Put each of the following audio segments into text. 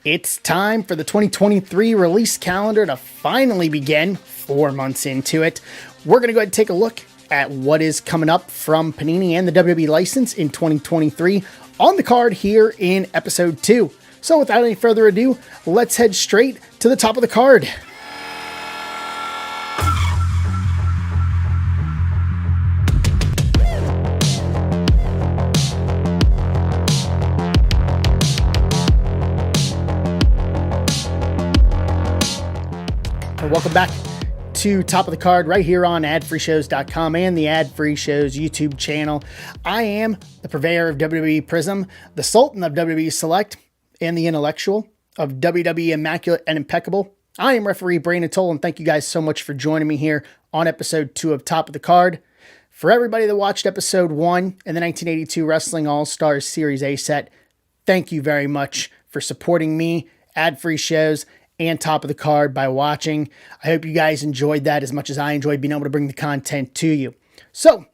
It's time for the 2023 release calendar to finally begin. 4 months into it, we're going to go ahead and take a look at what is coming up from Panini and the WWE license in 2023 on the card here in episode 2. So without any further ado, let's head straight to the top of the card. Welcome back to Top of the Card right here on adfreeshows.com and the Ad Free Shows YouTube channel. I am the purveyor of WWE Prizm, the sultan of WWE Select, and the intellectual of WWE Immaculate and Impeccable. I am referee Brandon Toll, and thank you guys so much for joining me here on episode 2 of Top of the Card. For everybody that watched episode 1 in the 1982 Wrestling All-Stars Series A set, thank you very much for supporting me, Ad Free Shows, and Top of the Card by watching. I hope you guys enjoyed that as much as I enjoyed being able to bring the content to you. So,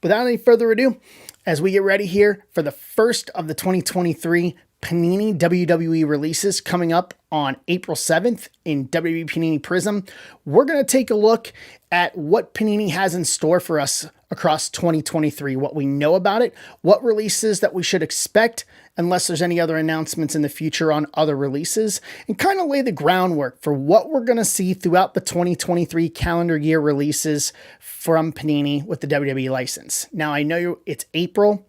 without any further ado, as we get ready here for the first of the 2023 Panini WWE releases coming up on April 7th in WWE Panini Prizm, we're going to take a look at what Panini has in store for us across 2023, what we know about it, what releases that we should expect, unless there's any other announcements in the future on other releases, and kind of lay the groundwork for what we're going to see throughout the 2023 calendar year releases from Panini with the WWE license. Now, I know it's April,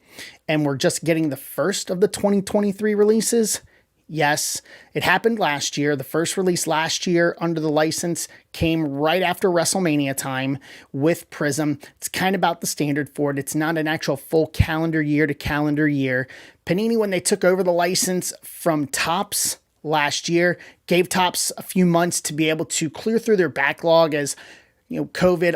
and we're just getting the first of the 2023 releases. Yes, it happened last year. The first release last year under the license came right after WrestleMania time with Prizm. It's kind of about the standard for it. It's not an actual full calendar year to calendar year. Panini, when they took over the license from Topps last year, gave Topps a few months to be able to clear through their backlog as COVID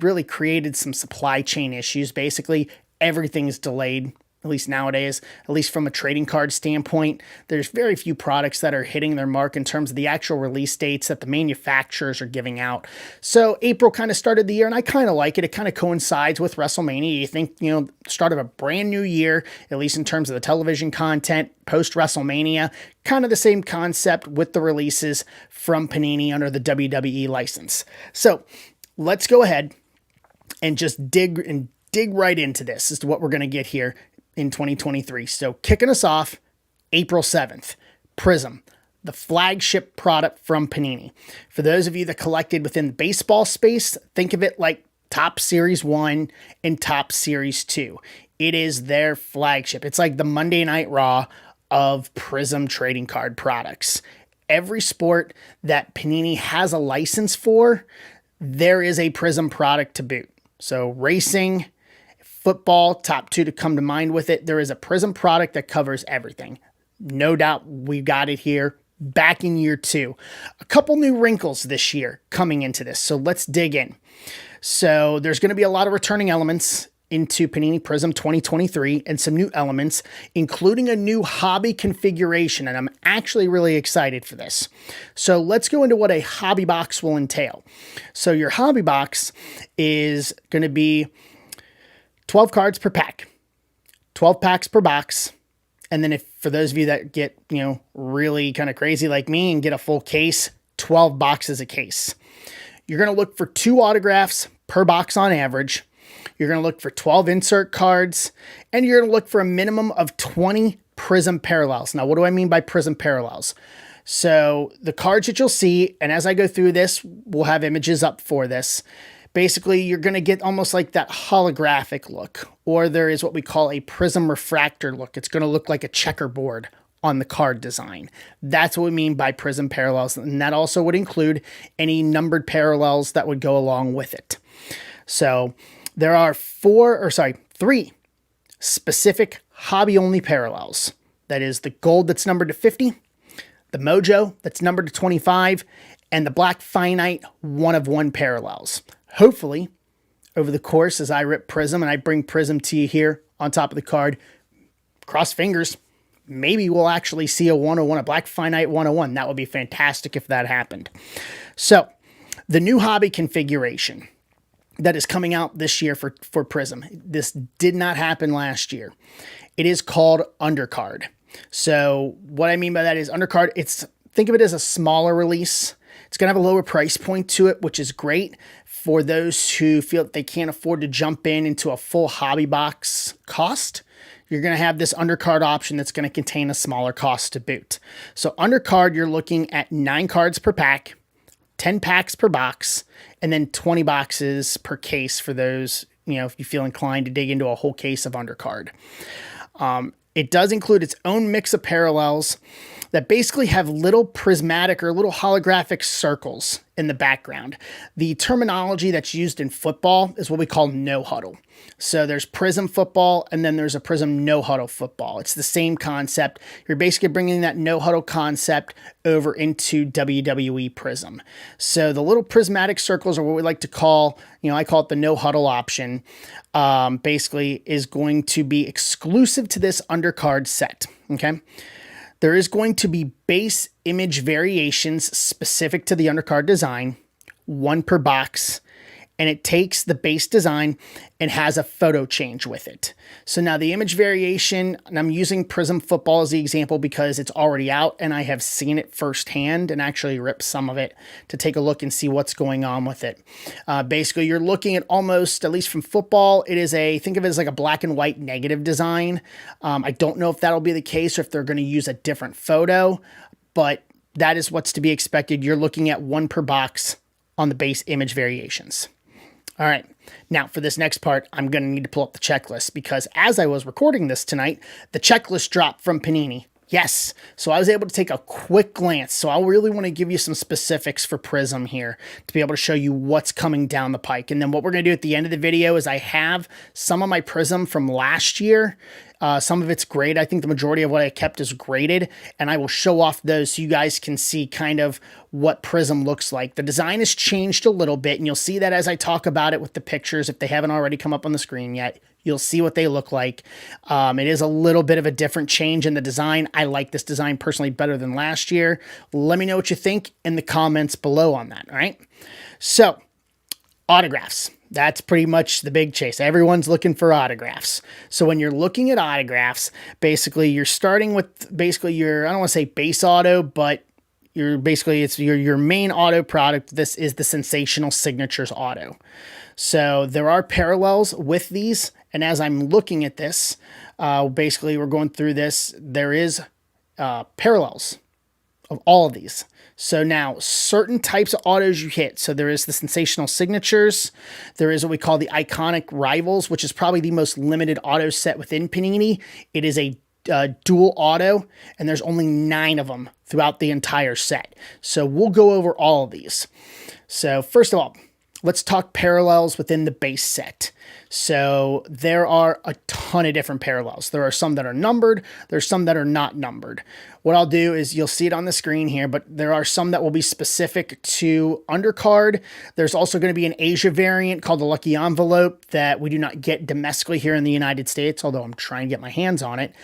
really created some supply chain issues. Basically, everything's delayed. At least nowadays, at least from a trading card standpoint, there's very few products that are hitting their mark in terms of the actual release dates that the manufacturers are giving out. So April kind of started the year, and I kind of like it. It kind of coincides with WrestleMania. You think, start of a brand new year, at least in terms of the television content, post-WrestleMania, kind of the same concept with the releases from Panini under the WWE license. So let's go ahead and just dig right into this as to what we're going to get here in 2023. So kicking us off, April 7th, Prizm, the flagship product from Panini. For those of you that collected within the baseball space, think of it like Topps Series 1 and Topps Series 2. It is their flagship. It's like the Monday Night Raw of Prizm trading card products. Every sport that Panini has a license for, there is a Prizm product to boot. So racing, football, top 2 to come to mind with it. There is a Prizm product that covers everything. No doubt we've got it here back in year 2. A couple new wrinkles this year coming into this. So let's dig in. So there's going to be a lot of returning elements into Panini Prizm 2023 and some new elements, including a new hobby configuration. And I'm actually really excited for this. So let's go into what a hobby box will entail. So your hobby box is going to be 12 cards per pack, 12 packs per box. And then for those of you that get, really kind of crazy like me and get a full case, 12 boxes a case. You're going to look for 2 autographs per box on average. You're going to look for 12 insert cards, and you're going to look for a minimum of 20 Prizm parallels. Now, what do I mean by Prizm parallels? So the cards that you'll see, and as I go through this, we'll have images up for this. Basically, you're going to get almost like that holographic look, or there is what we call a Prizm refractor look. It's going to look like a checkerboard on the card design. That's what we mean by Prizm parallels, and that also would include any numbered parallels that would go along with it. So there are 3 specific hobby-only parallels. That is the gold that's numbered to 50, the mojo that's numbered to 25, and the black finite 1-of-1 parallels. Hopefully, over the course as I rip Prizm and I bring Prizm to you here on top of the card, cross fingers, maybe we'll actually see a 101, a black finite 101. That would be fantastic if that happened. So, the new hobby configuration that is coming out this year for Prizm. This did not happen last year. It is called Undercard. So what I mean by that is undercard, think of it as a smaller release. It's going to have a lower price point to it, which is great for those who feel that they can't afford to jump into a full hobby box cost. You're going to have this undercard option that's going to contain a smaller cost to boot. So undercard, you're looking at 9 cards per pack, 10 packs per box, and then 20 boxes per case for those, if you feel inclined to dig into a whole case of undercard. It does include its own mix of parallels that basically have little prismatic or little holographic circles in the background. The terminology that's used in football is what we call no huddle. So there's Prizm football, and then there's a Prizm no huddle football. It's the same concept. You're basically bringing that no huddle concept over into WWE Prizm. So the little prismatic circles are what we like to call, I call it the no huddle option, basically is going to be exclusive to this undercard set, okay? There is going to be base image variations specific to the undercard design, 1 per box, and it takes the base design and has a photo change with it. So now the image variation, and I'm using Prizm Football as the example because it's already out and I have seen it firsthand and actually ripped some of it to take a look and see what's going on with it. Basically, you're looking at almost, at least from football, it is think of it as like a black and white negative design. I don't know if that'll be the case or if they're going to use a different photo, but that is what's to be expected. You're looking at 1 per box on the base image variations. All right, now for this next part, I'm going to need to pull up the checklist because as I was recording this tonight, the checklist dropped from Panini. Yes, so I was able to take a quick glance. So I really want to give you some specifics for Prizm here to be able to show you what's coming down the pike. And then what we're going to do at the end of the video is I have some of my Prizm from last year. Some of it's graded. I think the majority of what I kept is graded, and I will show off those so you guys can see kind of what Prizm looks like. The design has changed a little bit, and you'll see that as I talk about it with the pictures. If they haven't already come up on the screen yet, you'll see what they look like. It is a little bit of a different change in the design. I like this design personally better than last year. Let me know what you think in the comments below on that, all right? So, autographs. That's pretty much the big chase. Everyone's looking for autographs. So when you're looking at autographs, basically you're starting with basically your, I don't want to say base auto, but it's your main auto product. This is the Sensational Signatures auto. So there are parallels with these. And as I'm looking at this, basically we're going through this, there is parallels of all of these. So now certain types of autos you hit. So there is the Sensational Signatures. There is what we call the Iconic Rivals, which is probably the most limited auto set within Panini. It is a dual auto, and there's only 9 of them throughout the entire set. So we'll go over all of these. So first of all, let's talk parallels within the base set. So there are a ton of different parallels. There are some that are numbered. There's some that are not numbered. What I'll do is you'll see it on the screen here, but there are some that will be specific to undercard. There's also going to be an Asia variant called the Lucky Envelope that we do not get domestically here in the United States, although I'm trying to get my hands on it.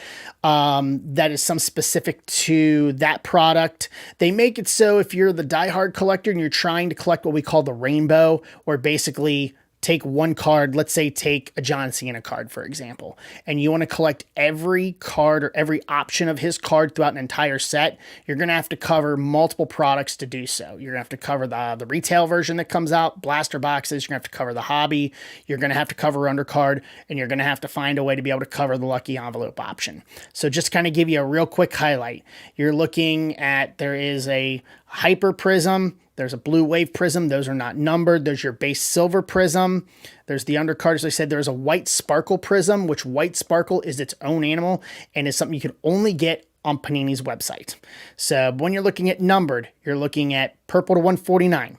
That is some specific to that product. They make it so if you're the diehard collector and you're trying to collect what we call the rainbow, or basically take one card, let's say take a John Cena card, for example, and you want to collect every card or every option of his card throughout an entire set, you're going to have to cover multiple products to do so. You're going to have to cover the retail version that comes out, blaster boxes, you're going to have to cover the hobby, you're going to have to cover undercard, and you're going to have to find a way to be able to cover the Lucky Envelope option. So just kind of give you a real quick highlight. You're looking at, there is a Hyper Prizm, there's a Blue Wave Prizm. Those are not numbered. There's your base Silver Prizm. There's the undercard. As I said, there's a White Sparkle Prizm, which White Sparkle is its own animal and is something you can only get on Panini's website. So when you're looking at numbered, you're looking at purple to 149,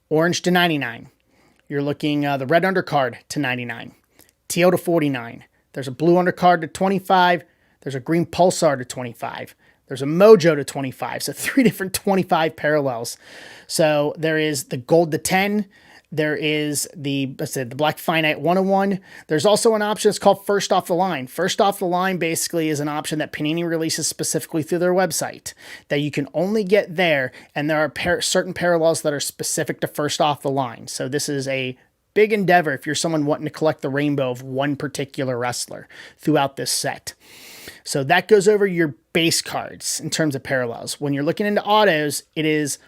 orange to 99. You're looking the red undercard to 99, teal to 49. There's a blue undercard to 25. There's a green Pulsar to 25. There's a Mojo to 25, so 3 different 25 parallels. So there is the gold to 10. There is the Black Finite 101. There's also an option that's called First Off the Line. First Off the Line basically is an option that Panini releases specifically through their website that you can only get there, and there are certain parallels that are specific to First Off the Line. So this is a big endeavor if you're someone wanting to collect the rainbow of one particular wrestler throughout this set. So that goes over your base cards in terms of parallels. When you're looking into autos, it is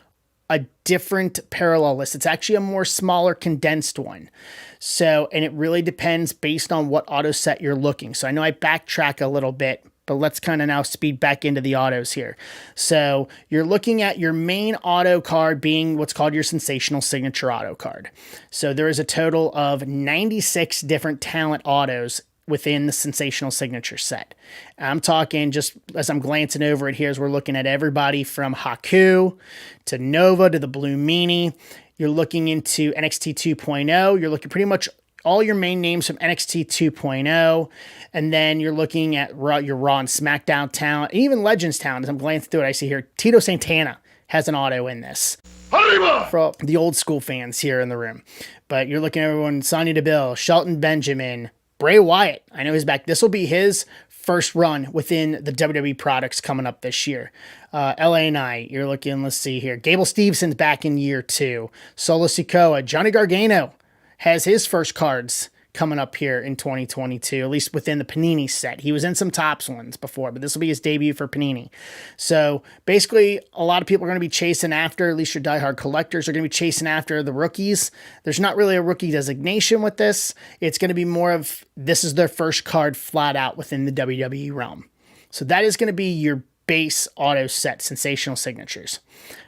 a different parallel list. It's actually a more smaller condensed one. So, and it really depends based on what auto set you're looking. So I know I backtrack a little bit, but let's kind of now speed back into the autos here. So you're looking at your main auto card being what's called your sensational signature auto card. So there is a total of 96 different talent autos within the sensational signature set. I'm talking, just as I'm glancing over it here, as we're looking at everybody from Haku to Nova to the Blue Meanie. You're looking into NXT 2.0. You're looking pretty much all your main names from NXT 2.0. And then you're looking at your Raw and SmackDown talent, and even Legends talent. As I'm glancing through it, I see here Tito Santana has an auto in this. For the old school fans here in the room. But you're looking at everyone, Sonya Deville, Shelton Benjamin, Bray Wyatt. I know he's back. This will be his first run within the WWE products coming up this year. LA Knight, you're looking, let's see here. Gable Stevenson's back in year 2. Solo Sikoa. Johnny Gargano has his first cards coming up here in 2022, at least within the Panini set. He was in some Topps ones before, but this will be his debut for Panini. So basically, a lot of people are going to be chasing after, at least your diehard collectors are going to be chasing after the rookies. There's not really a rookie designation with this. It's going to be more of, this is their first card flat out within the WWE realm. So that is going to be your base auto set, sensational signatures.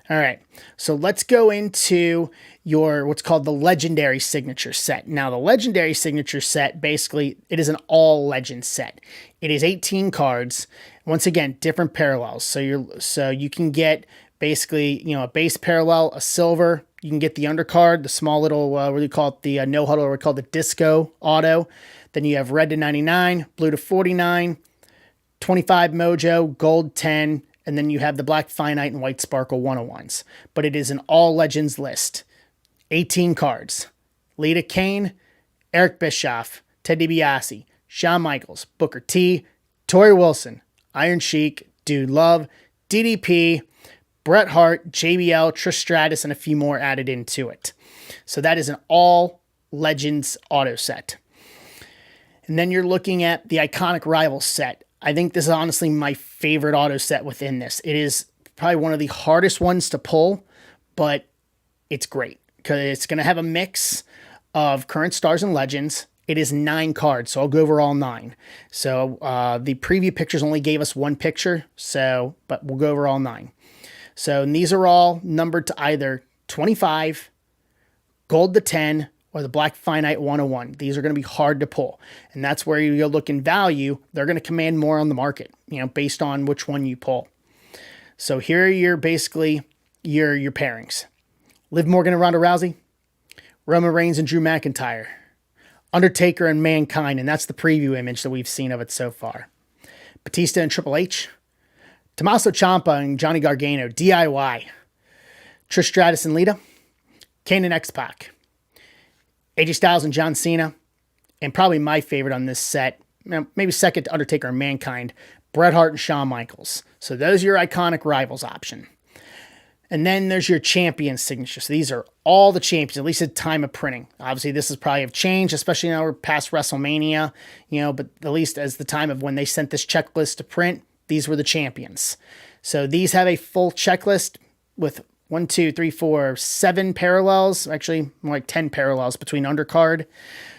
All right, so let's go into your what's called the legendary signature set. Now, the legendary signature set, basically, it is an all legend set. It is 18 cards. Once again, different parallels. So you can get basically, a base parallel, a silver. You can get the undercard, the small little, what do you call it, the no huddle, or we call it the disco auto. Then you have red to 99, blue to 49, 25 mojo, gold 10, and then you have the black finite and white sparkle 101s. But it is an all legends list. 18 cards. Lita Kane, Eric Bischoff, Ted DiBiase, Shawn Michaels, Booker T, Tori Wilson, Iron Sheik, Dude Love, DDP, Bret Hart, JBL, Trish Stratus, and a few more added into it. So that is an all legends auto set. And then you're looking at the iconic Rivals set. I think this is honestly my favorite auto set within this. It is probably one of the hardest ones to pull, but it's great because it's going to have a mix of current stars and legends. It is 9 cards, so I'll go over all 9. So the preview pictures only gave us 1 picture, but we'll go over all 9. So and these are all numbered to either 25, gold to 10, or the black finite 101. These are going to be hard to pull. And that's where you'll look in value. They're going to command more on the market, based on which one you pull. So here are your pairings. Liv Morgan and Ronda Rousey, Roman Reigns and Drew McIntyre, Undertaker and Mankind, and that's the preview image that we've seen of it so far. Batista and Triple H, Tommaso Ciampa and Johnny Gargano, DIY, Trish Stratus and Lita, Kane and X-Pac, AJ Styles and John Cena, and probably my favorite on this set, maybe second to Undertaker and Mankind, Bret Hart and Shawn Michaels. So those are your iconic Rivals option. And then there's your champion signature. So these are all the champions, at least at the time of printing. Obviously, this is probably have changed, especially now we're past WrestleMania, but at least as the time of when they sent this checklist to print, these were the champions. So these have a full checklist with 1, 2, 3, 4, 7 parallels, actually more like 10 parallels between undercard.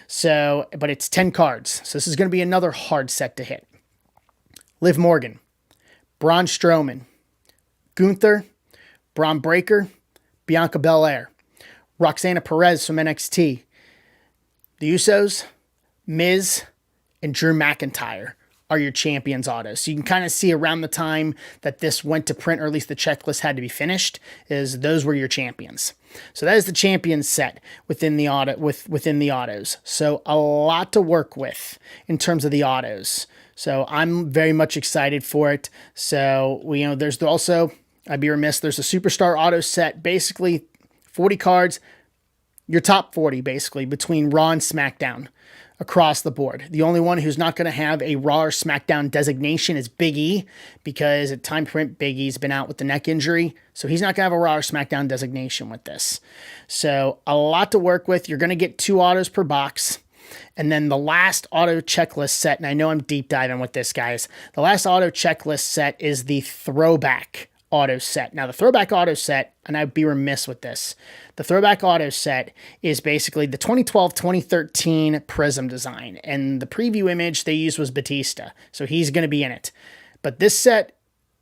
So, but it's 10 cards. So this is going to be another hard set to hit. Liv Morgan, Braun Strowman, Gunther, Braun Breaker, Bianca Belair, Roxana Perez from NXT, the Usos, Miz, and Drew McIntyre are your champions autos. So you can kind of see around the time that this went to print, or at least the checklist had to be finished, is those were your champions. So that is the champions set within the within the autos. So a lot to work with in terms of the autos. So I'm very much excited for it. So there's also, I'd be remiss, there's a superstar auto set, basically 40 cards, your top 40 basically between Raw and SmackDown. across the board. The only one who's not going to have a Raw or SmackDown designation is Big E, because at time print, Big E's been out with the neck injury, so he's not going to have a Raw or SmackDown designation with this. So a lot to work with. You're going to get 2 autos per box. And then the last auto checklist set, and I know I'm deep diving with this, guys. The last auto checklist set is the throwback auto set. Now, the throwback auto set, and I'd be remiss with this, the throwback auto set is basically the 2012-2013 Prizm design. And the preview image they used was Batista, so he's going to be in it. But this set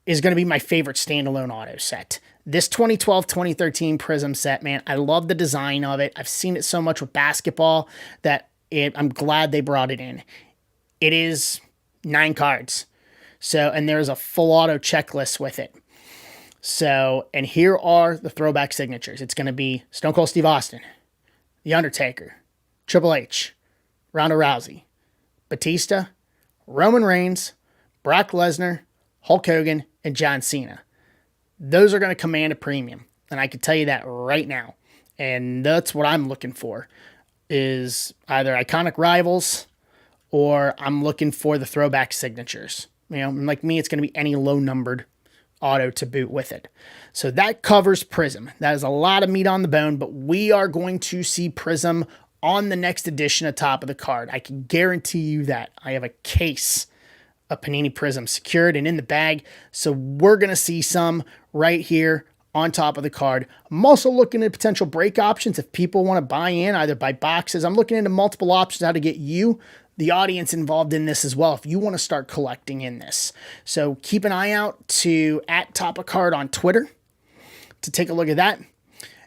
is going to be my favorite standalone auto set. This 2012-2013 Prizm set, man, I love the design of it. I've seen it so much with basketball that I'm glad they brought it in. It is 9 cards. So, and there's a full auto checklist with it. So, and here are the throwback signatures. It's going to be Stone Cold Steve Austin, The Undertaker, Triple H, Ronda Rousey, Batista, Roman Reigns, Brock Lesnar, Hulk Hogan, and John Cena. Those are going to command a premium. And I can tell you that right now. And that's what I'm looking for, is either iconic rivals or I'm looking for the throwback signatures. You know, like me, it's going to be any low numbered auto to boot with it. So that covers Prizm. That is a lot of meat on the bone, but we are going to see Prizm on the next edition of Top of the Card. I can guarantee you that. I have a case of Panini Prizm secured and in the bag, so we're going to see some right here on Top of the Card. I'm also looking at potential break options if people want to buy in, either by boxes. I'm looking into multiple options how to get you, the audience, involved in this as well if you want to start collecting in this. So keep an eye out to @TopOfCard on Twitter to take a look at that.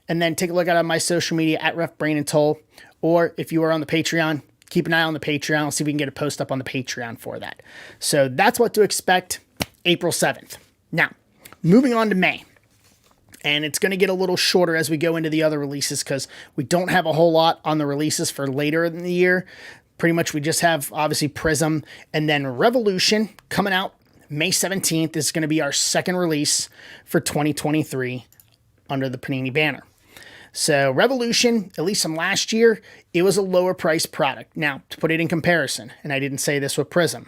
And then take a look at my social media @RefBrainandToll. Or if you are on the Patreon, keep an eye on the Patreon. We'll see if we can get a post up on the Patreon for that. So that's what to expect April 7th. Now, moving on to May. And it's going to get a little shorter as we go into the other releases because we don't have a whole lot on the releases for later in the year. Pretty much we just have, obviously, Prizm. And then Revolution coming out May 17th is going to be our second release for 2023 under the Panini banner. So Revolution, at least from last year, it was a lower price product. Now, to put it in comparison, and I didn't say this with Prizm.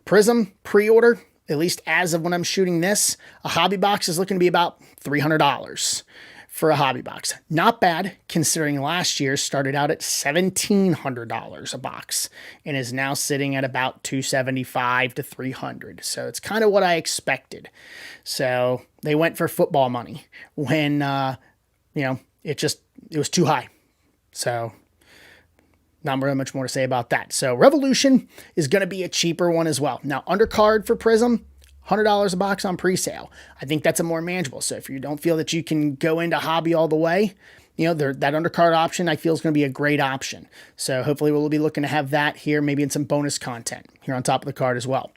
Prizm pre-order, at least as of when I'm shooting this, a hobby box is looking to be about $300 for a hobby box. Not bad, considering last year started out at $1,700 a box and is now sitting at about $275 to $300. So it's kind of what I expected. So they went for football money when, it was too high. So not really much more to say about that. So Revolution is going to be a cheaper one as well. Now, undercard for Prizm, $100 a box on pre-sale. I think that's a more manageable. So if you don't feel that you can go into hobby all the way, that undercard option I feel is going to be a great option. So hopefully we'll be looking to have that here, maybe in some bonus content here on Top of the Card as well.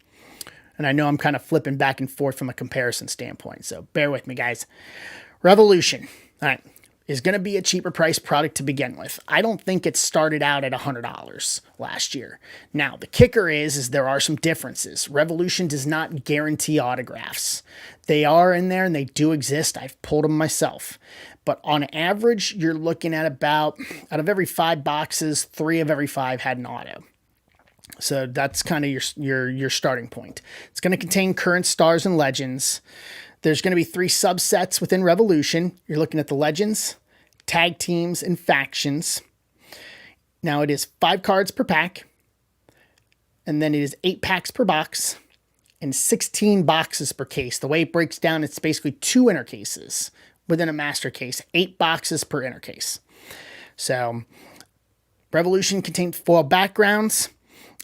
And I know I'm kind of flipping back and forth from a comparison standpoint, so bear with me, guys. Revolution, all right, is going to be a cheaper price product to begin with. I don't think it started out at $100 last year. Now, the kicker is there are some differences. Revolution does not guarantee autographs. They are in there and they do exist. I've pulled them myself. But on average, you're looking at about, out of every 5 boxes, 3 of every 5 had an auto. So that's kind of your starting point. It's going to contain current stars and legends. There's going to be 3 subsets within Revolution. You're looking at the legends, tag teams, and factions. Now it is 5 cards per pack. And then it is 8 packs per box and 16 boxes per case. The way it breaks down, it's basically 2 inner cases within a master case, 8 boxes per inner case. So Revolution contains 4 backgrounds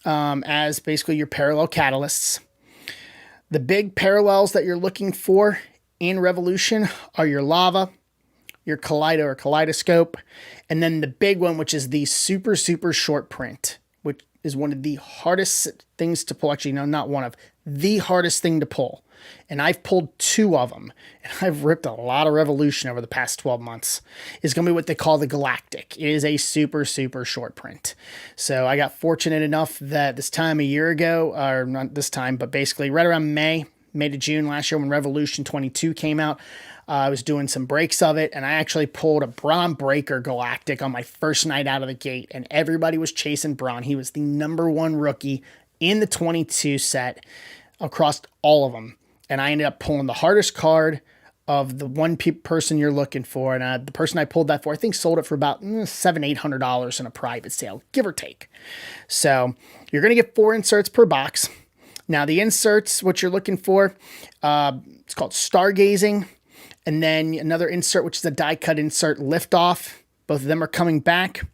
as basically your parallel catalysts. The big parallels that you're looking for in Revolution are your lava, your kaleido or kaleidoscope, and then the big one, which is the super, super short print, which is one of the hardest things to pull. Actually, no, not one of the hardest thing to pull. And I've pulled 2 of them, and I've ripped a lot of Revolution over the past 12 months. It's going to be what they call the Galactic. It is a super, super short print. So I got fortunate enough that this time a year ago, or not this time, but basically right around May May to June last year when Revolution 22 came out. I was doing some breaks of it, and I actually pulled a Braun Breaker Galactic on my first night out of the gate, and everybody was chasing Braun. He was the #1 rookie in the 22 set across all of them, and I ended up pulling the hardest card of the one person you're looking for, and the person I pulled that for, I think, sold it for about $700-800 in a private sale, give or take. So you're going to get 4 inserts per box. Now, the inserts, what you're looking for, it's called Stargazing. And then another insert, which is a die-cut insert, Liftoff. Both of them are coming back.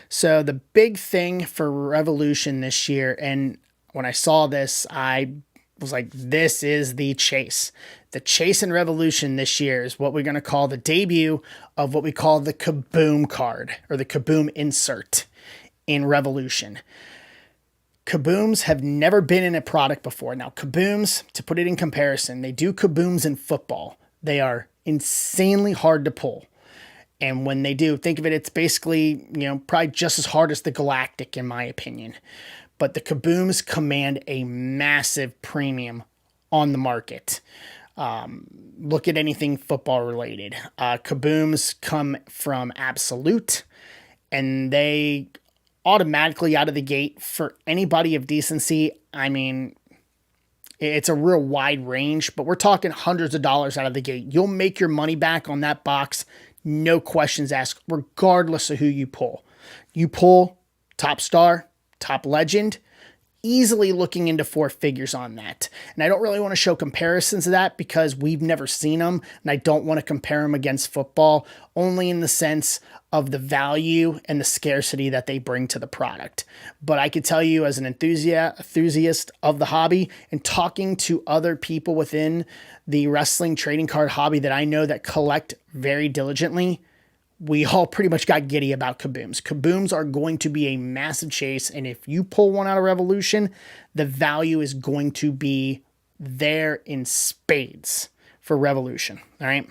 So the big thing for Revolution this year, and when I saw this, I was like, this is the chase. The chase in Revolution this year is what we're going to call the debut of what we call the Kaboom card, or the Kaboom insert in Revolution. Kabooms have never been in a product before. Now, Kabooms, to put it in comparison, they do Kabooms in football. They are insanely hard to pull. And when they do, think of it, it's basically, probably just as hard as the Galactic, in my opinion. But the Kabooms command a massive premium on the market. Look at anything football related. Kabooms come from Absolute, and they automatically out of the gate, for anybody of decency, I mean, it's a real wide range, but we're talking hundreds of dollars out of the gate. You'll make your money back on that box, no questions asked, regardless of who you pull. You pull top star, top legend, easily looking into 4 figures on that. And I don't really want to show comparisons of that because we've never seen them, and I don't want to compare them against football, only in the sense of the value and the scarcity that they bring to the product. But I could tell you, as an enthusiast of the hobby and talking to other people within the wrestling trading card hobby that I know that collect very diligently, we all pretty much got giddy about Kabooms. Kabooms are going to be a massive chase, and if you pull one out of Revolution, the value is going to be there in spades for Revolution, all right?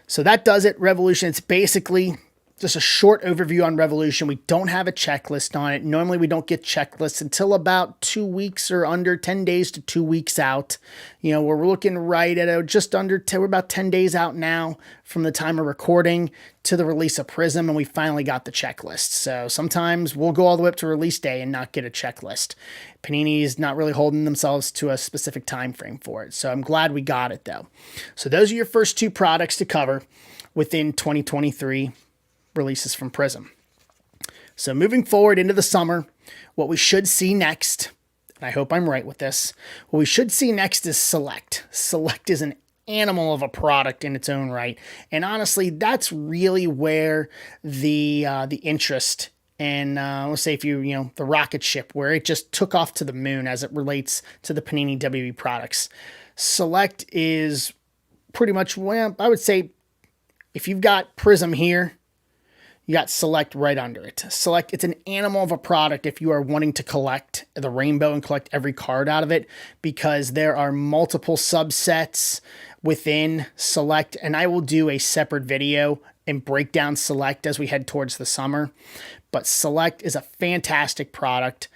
So that does it, Revolution. It's basically just a short overview on Revolution. We don't have a checklist on it. Normally, we don't get checklists until about 2 weeks or under 10 days to 2 weeks out. We're looking right at just under, we're about 10 days out now from the time of recording to the release of Prizm, and we finally got the checklist. So sometimes we'll go all the way up to release day and not get a checklist. Panini is not really holding themselves to a specific time frame for it. So I'm glad we got it, though. So those are your first 2 products to cover within 2023 releases from Prizm. So moving forward into the summer, what we should see next, and I hope I'm right with this, what we should see next is Select. Select is an animal of a product in its own right. And honestly, that's really where the interest, and let's say if the rocket ship, where it just took off to the moon as it relates to the Panini WWE products. Select is pretty much, well, I would say if you've got Prizm here, you got Select right under it. Select, it's an animal of a product if you are wanting to collect the rainbow and collect every card out of it, because there are multiple subsets within Select, and I will do a separate video and break down Select as we head towards the summer. But Select is a fantastic product.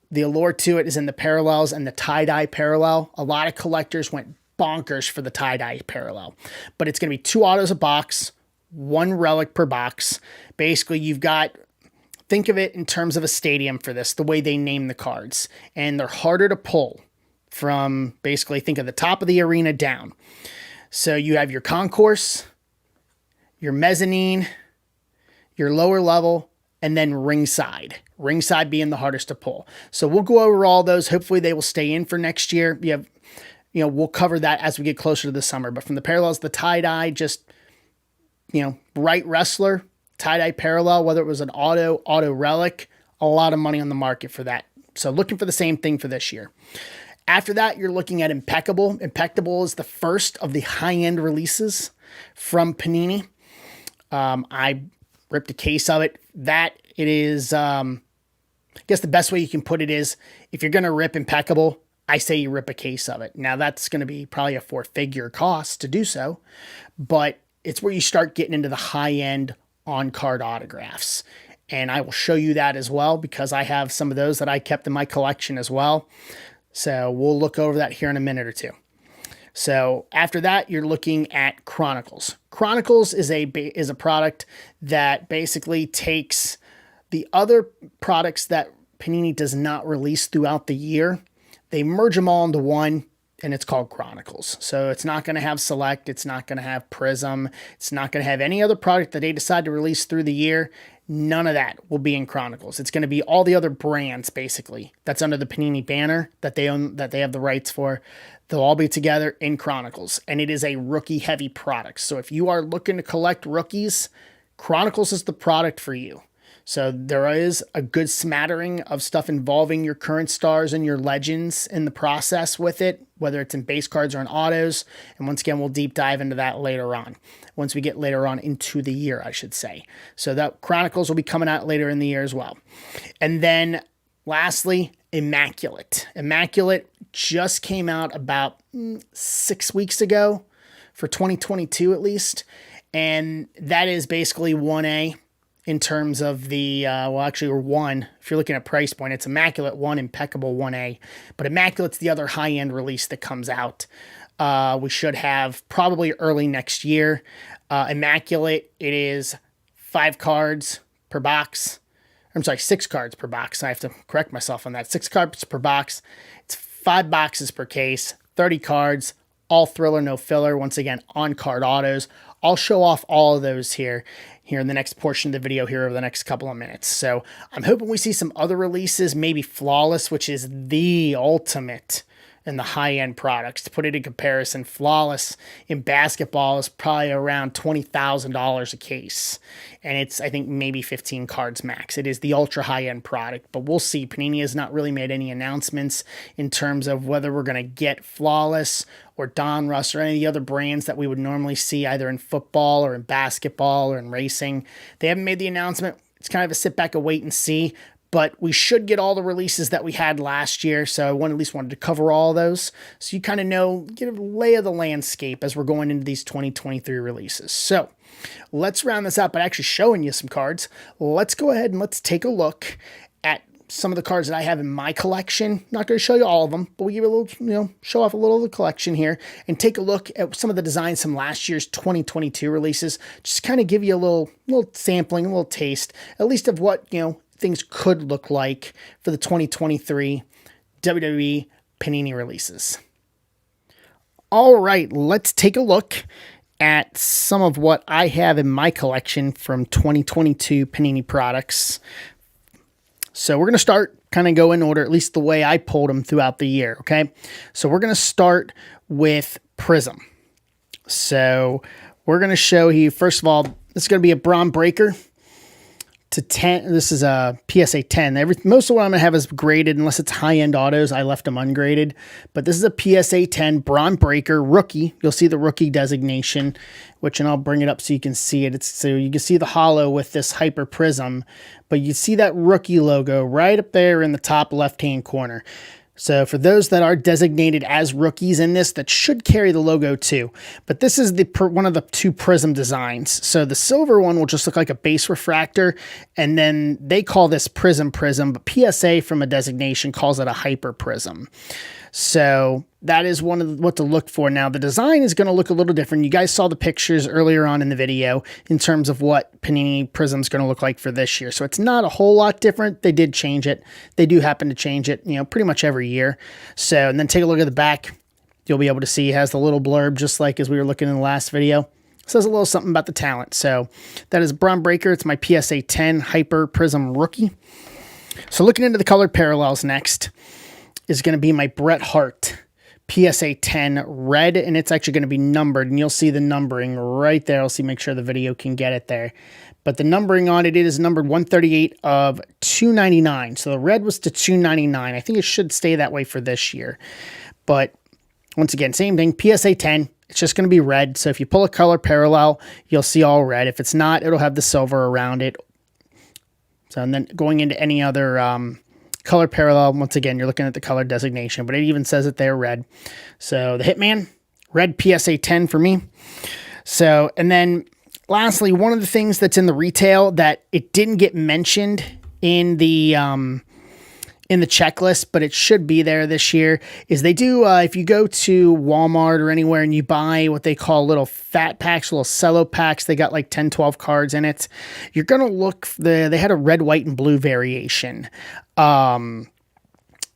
The allure to it is in the parallels and the tie-dye parallel. A lot of collectors went bonkers for the tie-dye parallel, but it's going to be 2 autos a box, 1 relic per box. Basically, you've got, think of it in terms of a stadium for this, the way they name the cards. And they're harder to pull from, basically, think of the top of the arena down. So you have your concourse, your mezzanine, your lower level, and then ringside. Ringside being the hardest to pull. So we'll go over all those. Hopefully they will stay in for next year. We'll cover that as we get closer to the summer. But from the parallels, the tie-dye, just right wrestler, tie-dye parallel, whether it was an auto relic, a lot of money on the market for that. So looking for the same thing for this year. After that, you're looking at Impeccable. Impeccable is the first of the high-end releases from Panini. I ripped a case of it. That it is, I guess the best way you can put it is, if you're going to rip Impeccable, I say you rip a case of it. Now that's going to be probably a 4-figure cost to do so, but it's where you start getting into the high-end on-card autographs. And I will show you that as well, because I have some of those that I kept in my collection as well. So we'll look over that here in a minute or two. So after that, you're looking at Chronicles. Chronicles is a product that basically takes the other products that Panini does not release throughout the year. They merge them all into one, and it's called Chronicles. So it's not going to have Select. It's not going to have Prizm. It's not going to have any other product that they decide to release through the year. None of that will be in Chronicles. It's going to be all the other brands, basically, that's under the Panini banner that they own, that they have the rights for. They'll all be together in Chronicles, and it is a rookie-heavy product. So if you are looking to collect rookies, Chronicles is the product for you. So there is a good smattering of stuff involving your current stars and your legends in the process with it, whether it's in base cards or in autos. And once again, we'll deep dive into that later on, once we get later on into the year, I should say. So that Chronicles will be coming out later in the year as well. And then lastly, Immaculate. Immaculate just came out about 6 weeks ago for 2022 at least. And that is basically 1A. In terms of the, or 1, if you're looking at price point, it's Immaculate 1, Impeccable 1A. But Immaculate's the other high-end release that comes out. We should have probably early next year. Immaculate, it is 5 cards per box. I'm sorry, 6 cards per box. I have to correct myself on that. 6 cards per box. It's 5 boxes per case, 30 cards, all thriller, no filler. Once again, on-card autos. I'll show off all of those here in the next portion of the video here over the next couple of minutes. So I'm hoping we see some other releases, maybe Flawless, which is the ultimate in the high-end products. To put it in comparison, Flawless in basketball is probably around $20,000 a case. And it's, I think, maybe 15 cards max. It is the ultra high-end product, but we'll see. Panini has not really made any announcements in terms of whether we're going to get Flawless or Donruss or any of the other brands that we would normally see either in football or in basketball or in racing. They haven't made the announcement. It's kind of a sit back and wait and see, but we should get all the releases that we had last year. So I at least wanted to cover all those. So you kind of know, get a lay of the landscape as we're going into these 2023 releases. So let's round this out by actually showing you some cards. Let's go ahead and let's take a look at some of the cards that I have in my collection. Not going to show you all of them, but we give a little, show off a little of the collection here and take a look at some of the designs from last year's 2022 releases. Just kind of give you a little sampling, a little taste, at least of what, things could look like for the 2023 WWE Panini releases. All right, let's take a look at some of what I have in my collection from 2022 Panini products. So we're going to start kind of go in order, at least the way I pulled them throughout the year, okay? So we're going to start with Prizm. So we're going to show you, first of all, this is going to be a Braun Breaker to 10. This is a PSA 10. Most of what I'm going to have is graded, unless it's high-end autos. I left them ungraded. But this is a PSA 10 Braun Breaker rookie. You'll see the rookie designation, and I'll bring it up so you can see it. So you can see the holo with this Hyper Prizm, but you see that rookie logo right up there in the top left-hand corner. So for those that are designated as rookies in this, that should carry the logo too. But this is one of the 2 Prizm designs. So the silver one will just look like a base refractor, and then they call this Prizm, but PSA from a designation calls it a Hyper Prizm. So that is one of what to look for. Now, the design is going to look a little different. You guys saw the pictures earlier on in the video in terms of what Panini Prizm is going to look like for this year. So it's not a whole lot different. They did change it. They do happen to change it, pretty much every year. So, and then take a look at the back. You'll be able to see it has the little blurb, just like as we were looking in the last video. It says a little something about the talent. So that is Braun Breaker. It's my PSA 10 Hyper Prizm rookie. So looking into the color parallels next is going to be my Bret Hart PSA 10 red, and it's actually going to be numbered, and you'll see the numbering right there. I'll make sure the video can get it there. But the numbering on it is numbered 138 of 299. So the red was to 299. I think it should stay that way for this year. But once again, same thing, PSA 10. It's just going to be red. So if you pull a color parallel, you'll see all red. If it's not, it'll have the silver around it. So, and then going into any other color parallel, once again, you're looking at the color designation, but it even says that they're red. So the Hitman, red PSA 10 for me. So, and then lastly, one of the things that's in the retail that it didn't get mentioned in the in the checklist, but it should be there this year, is they do, if you go to Walmart or anywhere and you buy what they call little fat packs, little cello packs, they got like 10, 12 cards in it. You're going to look, they had a red, white, and blue variation.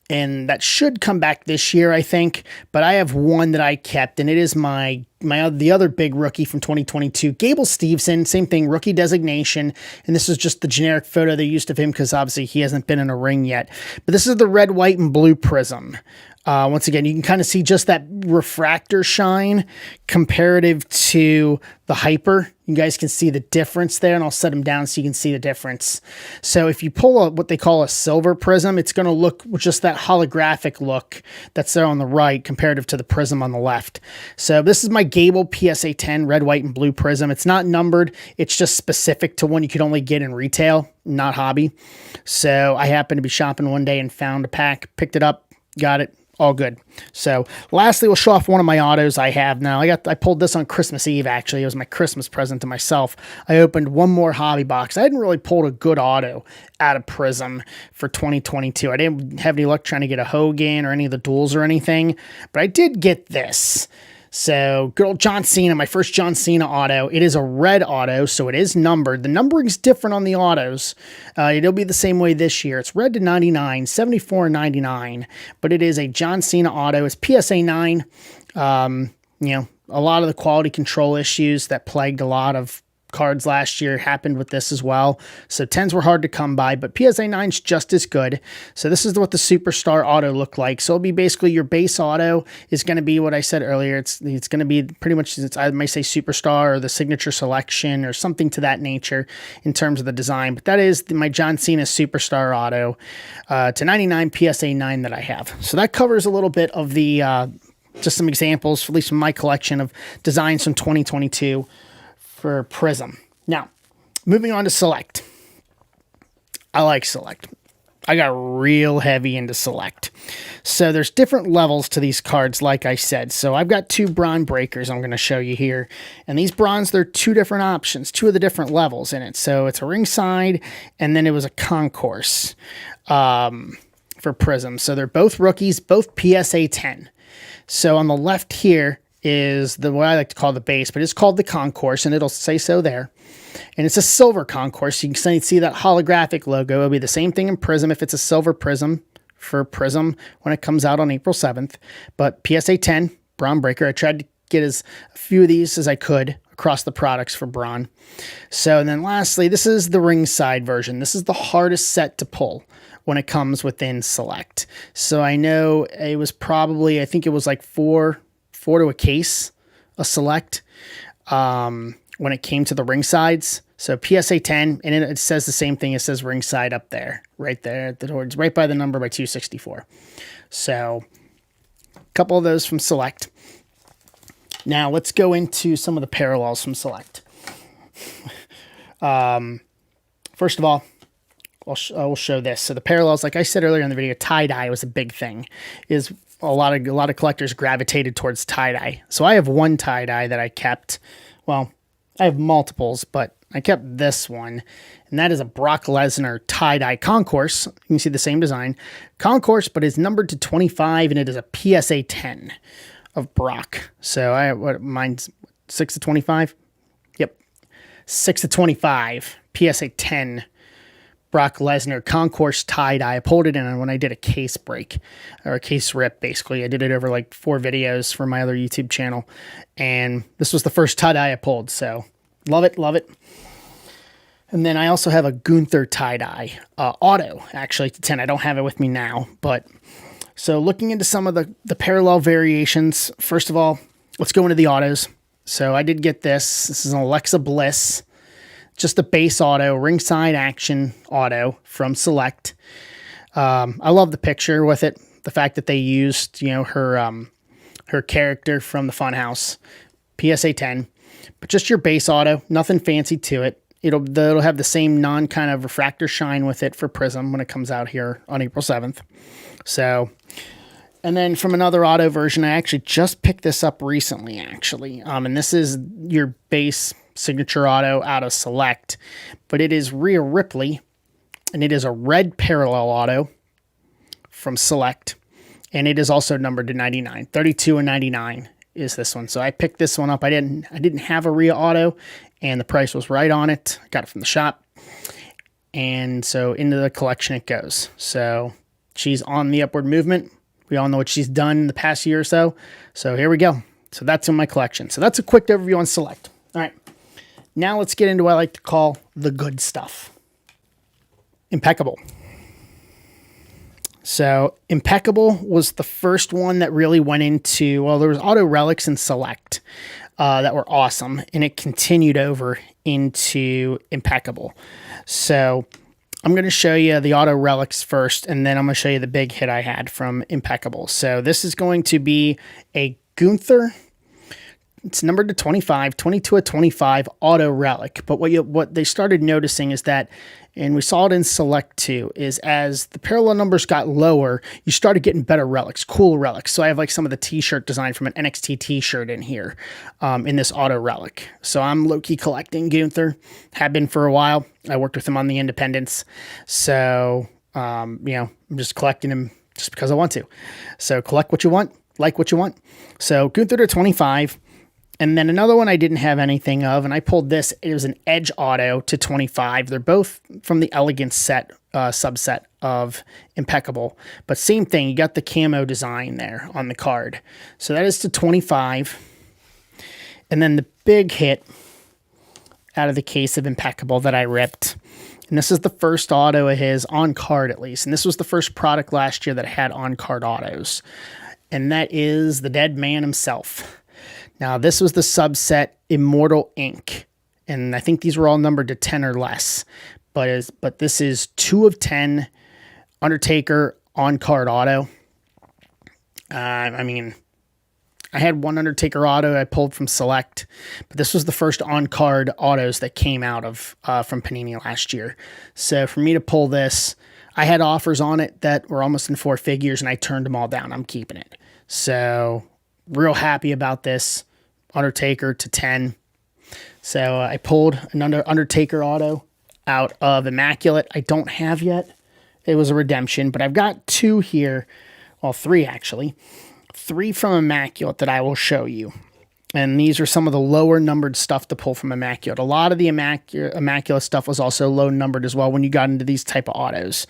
And that should come back this year, I think. But I have one that I kept, and it is the other big rookie from 2022, Gable Steveson. Same thing, rookie designation. And this is just the generic photo they used of him because obviously he hasn't been in a ring yet. But this is the red, white, and blue Prizm. Once again, you can kind of see just that refractor shine comparative to the Hyper. You guys can see the difference there, and I'll set them down so you can see the difference. So if you pull what they call a silver Prizm, it's going to look with just that holographic look that's there on the right comparative to the Prizm on the left. So this is my Gable PSA 10 red, white, and blue Prizm. It's not numbered. It's just specific to one you could only get in retail, not hobby. So I happened to be shopping one day and found a pack, picked it up, got it. All good. So lastly, we'll show off one of my autos I have now. I pulled this on Christmas Eve, actually. It was my Christmas present to myself. I opened one more hobby box. I hadn't really pulled a good auto out of Prizm for 2022. I didn't have any luck trying to get a Hogan or any of the duels or anything, but I did get this. So good old John Cena, my first John Cena auto. It is a red auto, so it is numbered. The numbering's different on the autos. It'll be the same way this year. It's red to 99, 74.99, but it is a John Cena auto. It's PSA 9. You know, a lot of the quality control issues that plagued a lot of cards last year happened with this as well. So 10s were hard to come by, but PSA 9's just as good. So this is what the Superstar auto looked like. So it'll be basically your base auto is going to be what I said earlier. It's going to be pretty much, I might say Superstar or the signature selection or something to that nature in terms of the design. But that is my John Cena Superstar auto to 99 PSA 9 that I have. So that covers a little bit of the, just some examples, at least from my collection of designs from 2022. For Prizm. Now, moving on to Select. I like Select. I got real heavy into Select. So there's different levels to these cards, like I said. So I've got two Bronze Breakers I'm going to show you here. And these Bronze, they're two different options, two of the different levels in it. So it's a ringside, and then it was a concourse for Prizm. So they're both rookies, both PSA 10. So on the left here, is the what I like to call the base, but it's called the concourse, and it'll say so there. And it's a silver concourse. You can see that holographic logo. It'll be the same thing in Prizm if it's a silver Prizm for Prizm when it comes out on April 7th. But PSA 10, Bronze Breaker. I tried to get a few of these as I could across the products for Bronze. So, and then lastly, this is the ringside version. This is the hardest set to pull when it comes within Select. So I know it was probably, I think it was like four to a case, a Select, when it came to the ring sides. So PSA 10, and it says the same thing. It says ringside up there, right there, towards right by the number by 264. So a couple of those from Select. Now let's go into some of the parallels from Select. First of all, I will show this. So the parallels, like I said earlier in the video, tie-dye was a big thing. Is a lot of collectors gravitated towards tie-dye. So I have one tie-dye that I kept. Well, I have multiples, but I kept this one, and that is a Brock Lesnar tie-dye concourse. You can see the same design. Concourse, but it's numbered to 25, and it is a PSA 10 of Brock. So mine's 6 to 25? Yep. 6 to 25, PSA 10. Brock Lesnar concourse tie-dye. I pulled it in when I did a case break or a case rip. Basically, I did it over like 4 videos for my other YouTube channel, and this was the first tie-dye I pulled. So love it, love it. And then I also have a Gunther tie-dye auto, actually to 10. I don't have it with me now, but so looking into some of the parallel variations. First of all, let's go into the autos. So I did get this. This is an Alexa Bliss. Just a base auto, ringside action auto from Select. I love the picture with it. The fact that they used, you know, her character from the Funhouse, PSA 10. But just your base auto, nothing fancy to it. It'll have the same kind of refractor shine with it for Prizm when it comes out here on April 7th. So, and then from another auto version, I actually just picked this up recently, actually. And this is your base signature auto out of Select, but it is Rhea Ripley, and it is a red parallel auto. from Select, and it is also numbered to 99. 32 and 99 is this one. So I picked this one up. I didn't have a Rhea auto, and the price was right on it. I got it from the shop. And so into the collection it goes. So she's on the upward movement. We all know what she's done in the past year or so. So here we go. So that's in my collection. So that's a quick overview on Select. All right. Now let's get into what I like to call the good stuff. Impeccable. So Impeccable was the first one that really went into, well, there was Auto Relics and Select that were awesome, and it continued over into Impeccable. So I'm going to show you the Auto Relics first, and then I'm going to show you the big hit I had from Impeccable. So this is going to be a Gunther. It's numbered to 25, 22 of 25 Auto Relic. But what they started noticing is that, and we saw it in Select too, is as the parallel numbers got lower, you started getting better relics, cool relics. So I have like some of the t-shirt design from an NXT t-shirt in here in this Auto Relic. So I'm low-key collecting Gunther, have been for a while. I worked with him on the Independents. So, I'm just collecting him just because I want to. So collect what you want, like what you want. So Gunther to 25. And then another one I didn't have anything of, and I pulled this. It was an Edge Auto to 25. They're both from the Elegance set, subset of Impeccable. But same thing, you got the camo design there on the card. So that is to 25. And then the big hit out of the case of Impeccable that I ripped. And this is the first auto of his, on card at least. And this was the first product last year that had on-card autos. And that is the dead man himself. Now, this was the subset Immortal Inc. And I think these were all numbered to 10 or less. But this is 2 of 10 Undertaker on-card auto. I had one Undertaker auto I pulled from Select. But this was the first on-card autos that came out of from Panini last year. So for me to pull this, I had offers on it that were almost in 4 figures, and I turned them all down. I'm keeping it. So real happy about this. Undertaker to 10. So I pulled another Undertaker auto out of Immaculate. I don't have yet. It was a redemption, but I've got 2 here. Well, 3 actually. 3 from Immaculate that I will show you. And these are some of the lower numbered stuff to pull from Immaculate. A lot of the Immaculate stuff was also low numbered as well when you got into these type of autos.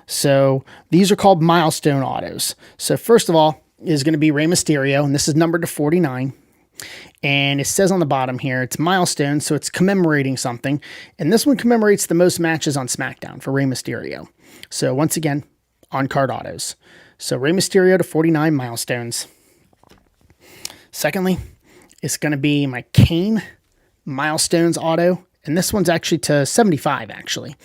So these are called milestone autos. So first of all is going to be Rey Mysterio, and this is numbered to 49. And it says on the bottom here, it's milestone, so it's commemorating something. And this one commemorates the most matches on SmackDown for Rey Mysterio. So once again, on-card autos. So Rey Mysterio to 49 milestones. Secondly, it's going to be my Kane milestones auto. And this one's actually to 75, actually.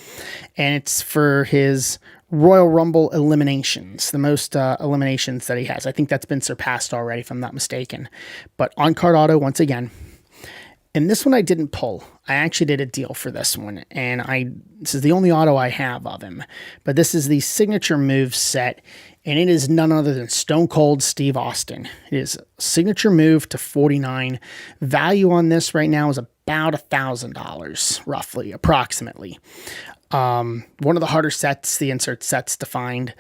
And it's for his Royal Rumble eliminations, the most eliminations that he has. I think that's been surpassed already, if I'm not mistaken. But on-card auto, once again. And this one I didn't pull. I actually did a deal for this one. And this is the only auto I have of him. But this is the Signature Move set. And it is none other than Stone Cold Steve Austin. It is Signature Move to 49. Value on this right now is about $1,000, roughly, approximately. One of the harder sets, the insert sets to find.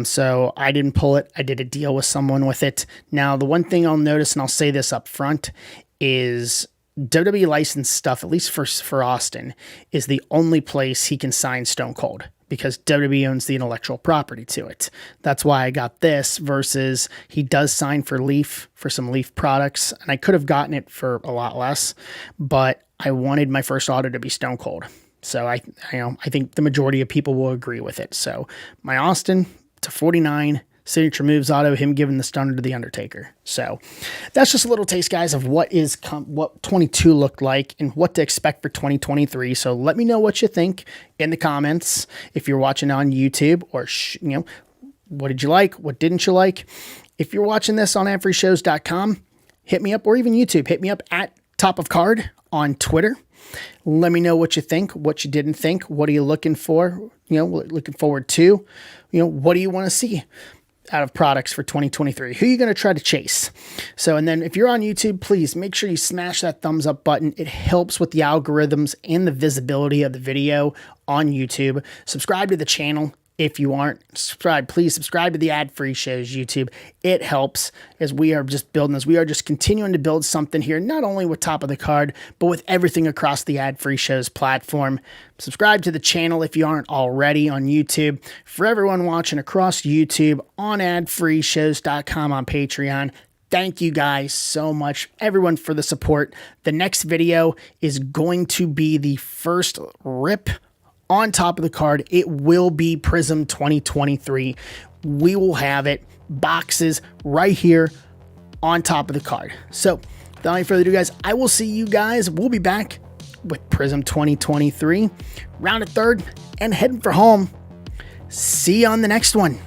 So I didn't pull it. I did a deal with someone with it. Now, the one thing I'll notice, and I'll say this up front, is WWE licensed stuff, at least for Austin, is the only place he can sign Stone Cold, because WWE owns the intellectual property to it. That's why I got this, versus he does sign for Leaf, for some Leaf products, and I could have gotten it for a lot less, but I wanted my first auto to be Stone Cold. So I think the majority of people will agree with it. So my Austin to 49, Signature Moves auto, him giving the stunner to the Undertaker. So that's just a little taste, guys, of what 22 looked like and what to expect for 2023. So let me know what you think in the comments if you're watching on YouTube, or what did you like, what didn't you like? If you're watching this on adfreeshows.com, hit me up, or even YouTube, hit me up at Top of Card on Twitter. Let me know what you think, what you didn't think. What are you looking for? Looking forward to? What do you want to see out of products for 2023? Who are you going to try to chase? So, and then if you're on YouTube, please make sure you smash that thumbs up button. It helps with the algorithms and the visibility of the video on YouTube. Subscribe to the channel If you aren't subscribed, please subscribe to the Ad-Free Shows YouTube. It helps as we are just building this. We are just continuing to build something here, not only with Top of the Card, but with everything across the Ad-Free Shows platform. Subscribe to the channel if you aren't already on YouTube. For everyone watching across YouTube, on adfreeshows.com, on Patreon, thank you guys so much, everyone, for the support. The next video is going to be the first rip on Top of the Card. It will be Prizm 2023. We will have it, boxes right here on Top of the Card. So without any further ado, guys, I will see you guys. We'll be back with Prizm 2023, round at third, and heading for home. See you on the next one.